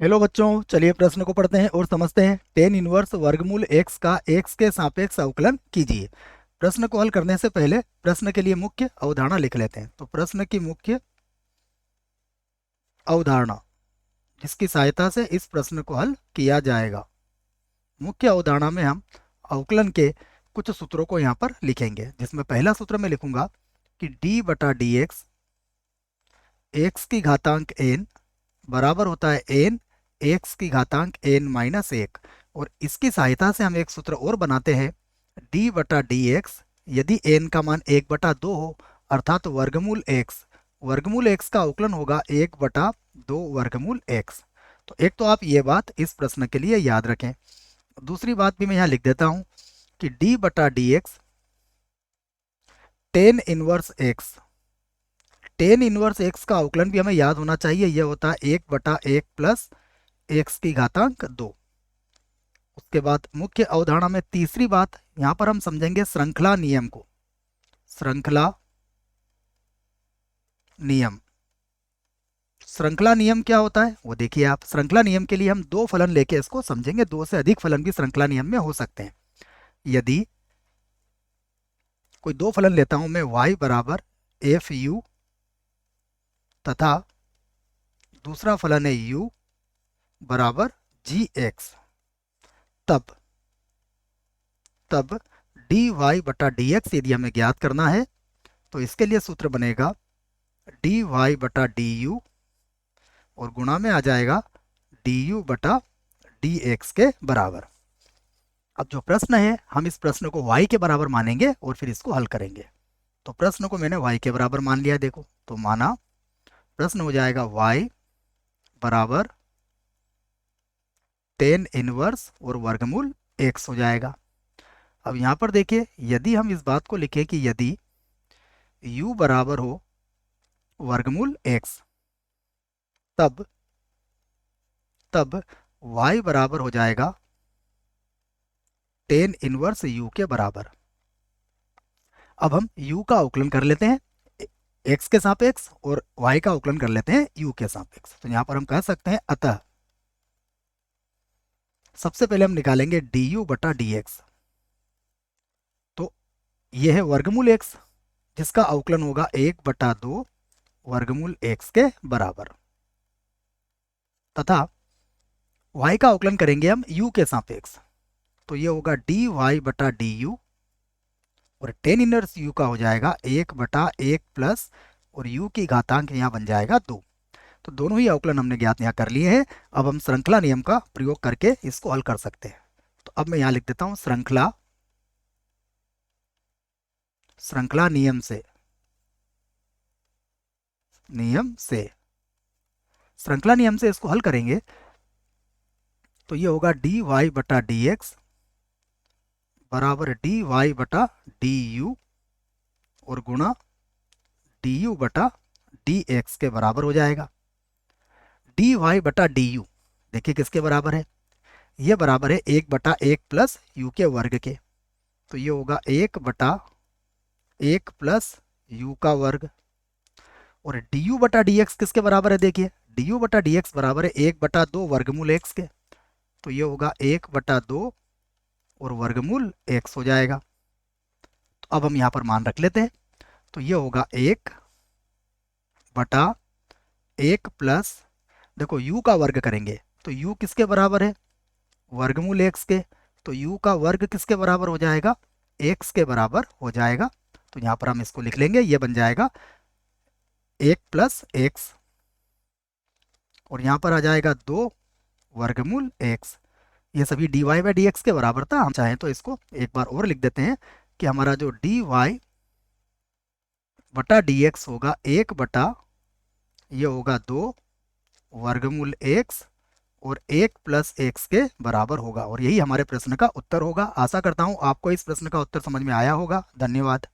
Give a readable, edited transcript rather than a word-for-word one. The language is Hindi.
हेलो बच्चों, चलिए प्रश्न को पढ़ते हैं और समझते हैं। टेन इनवर्स वर्गमूल एक्स का एक्स के सापेक्ष अवकलन कीजिए। प्रश्न को हल करने से पहले प्रश्न के लिए मुख्य अवधारणा लिख लेते हैं। तो प्रश्न की मुख्य अवधारणा जिसकी सहायता से इस प्रश्न को हल किया जाएगा। मुख्य अवधारणा में हम अवकलन के कुछ सूत्रों को यहाँ पर लिखेंगे, जिसमें पहला सूत्र मैं लिखूंगा कि डी बटा डी एक्स की घातांक एन बराबर होता है एन एक्स की घातांक एन माइनस एक। और इसकी सहायता से हम एक सूत्र और बनाते हैं, डी बटा डी एक्स यदि एन का मान एक बटा दो हो अर्थात वर्गमूल एक्स का अवकलन होगा एक बटा दो वर्गमूल एक्स। तो एक तो आप ये बात इस प्रश्न के लिए याद रखें। दूसरी बात भी मैं यहाँ लिख देता हूँ कि डी बटा D x tan inverse x का अवकलन भी हमें याद होना चाहिए। यह होता है एक बटा एक प्लस एक्स की घातांक दो। उसके बाद मुख्य अवधारणा में तीसरी बात यहां पर हम समझेंगे श्रृंखला नियम को। श्रृंखला नियम श्रृंखला नियम क्या होता है वो देखिए आप। श्रृंखला नियम के लिए हम दो फलन लेके इसको समझेंगे। दो से अधिक फलन भी श्रृंखला नियम में हो सकते हैं। यदि कोई दो फलन लेता हूं मैं, y बराबर एफ यू तथा दूसरा फलन है u बराबर जी एक्स, तब डी वाई बटा डी एक्स यदि हमें ज्ञात करना है तो इसके लिए सूत्र बनेगा डी वाई बटा डी यू और गुणा में आ जाएगा डी यू बटा डी एक्स के बराबर। अब जो प्रश्न है हम इस प्रश्न को y के बराबर मानेंगे और फिर इसको हल करेंगे। तो प्रश्न को मैंने y के बराबर मान लिया। देखो तो माना, प्रश्न हो जाएगा y बराबर टेन इनवर्स और वर्गमूल x हो जाएगा। अब यहां पर देखिए, यदि हम इस बात को लिखें कि यदि u बराबर हो वर्गमूल x, तब y बराबर हो जाएगा टेन इनवर्स u के बराबर। अब हम u का अवकलन कर लेते हैं x के सापेक्ष और y का अवकलन कर लेते हैं u के सापेक्ष। तो यहां पर हम कह सकते हैं अतः सबसे पहले हम निकालेंगे du बटा dx। तो यह है वर्गमूल x जिसका अवकलन होगा एक बटा दो वर्गमूल x के बराबर, तथा y का अवकलन करेंगे हम u के सापेक्ष। तो ये होगा डी वाई बटा डी यू और टेन इनवर्स u का हो जाएगा एक बटा एक प्लस और u की घातांक यहाँ बन जाएगा दो। तो दोनों ही अवकलन हमने ज्ञात यहाँ कर लिए हैं। अब हम श्रृंखला नियम का प्रयोग करके इसको हल कर सकते हैं। तो अब मैं यहाँ लिख देता हूँ श्रृंखला नियम से श्रृंखला नियम से इसको हल करेंगे तो ये होगा डी वाई बटा डी एक्स बराबर डी वाई बटा डी यू और गुणा डी यू बटा डी एक्स के बराबर हो जाएगा। डी वाई बटा डी यू देखिए किसके बराबर है, ये बराबर है एक बटा एक प्लस यू के वर्ग के। तो ये होगा एक बटा एक प्लस यू का वर्ग। और डी यू बटा डी एक्स किसके बराबर है, देखिए डी यू बटा डी एक्स बराबर है एक बटा दो वर्गमूल एक्स के। तो ये होगा एक बटा दो और वर्गमूल एक्स हो जाएगा। तो अब हम यहाँ पर मान रख लेते हैं। तो ये होगा एक बटा एक प्लस, देखो u का वर्ग करेंगे तो u किसके बराबर है, वर्गमूल x के। तो u का वर्ग किसके बराबर हो जाएगा, x के बराबर हो जाएगा। तो यहाँ पर हम इसको लिख लेंगे, ये बन जाएगा एक प्लस एक्स और यहाँ पर आ जाएगा दो वर्गमूल x। ये सभी D Y by D X के बराबर था। हम चाहें तो इसको एक बार और लिख देते हैं कि हमारा जो डी वाई बटा डी एक्स होगा एक बटा, ये होगा दो वर्गमूल x और एक प्लस एक्स के बराबर होगा। और यही हमारे प्रश्न का उत्तर होगा। आशा करता हूं आपको इस प्रश्न का उत्तर समझ में आया होगा। धन्यवाद।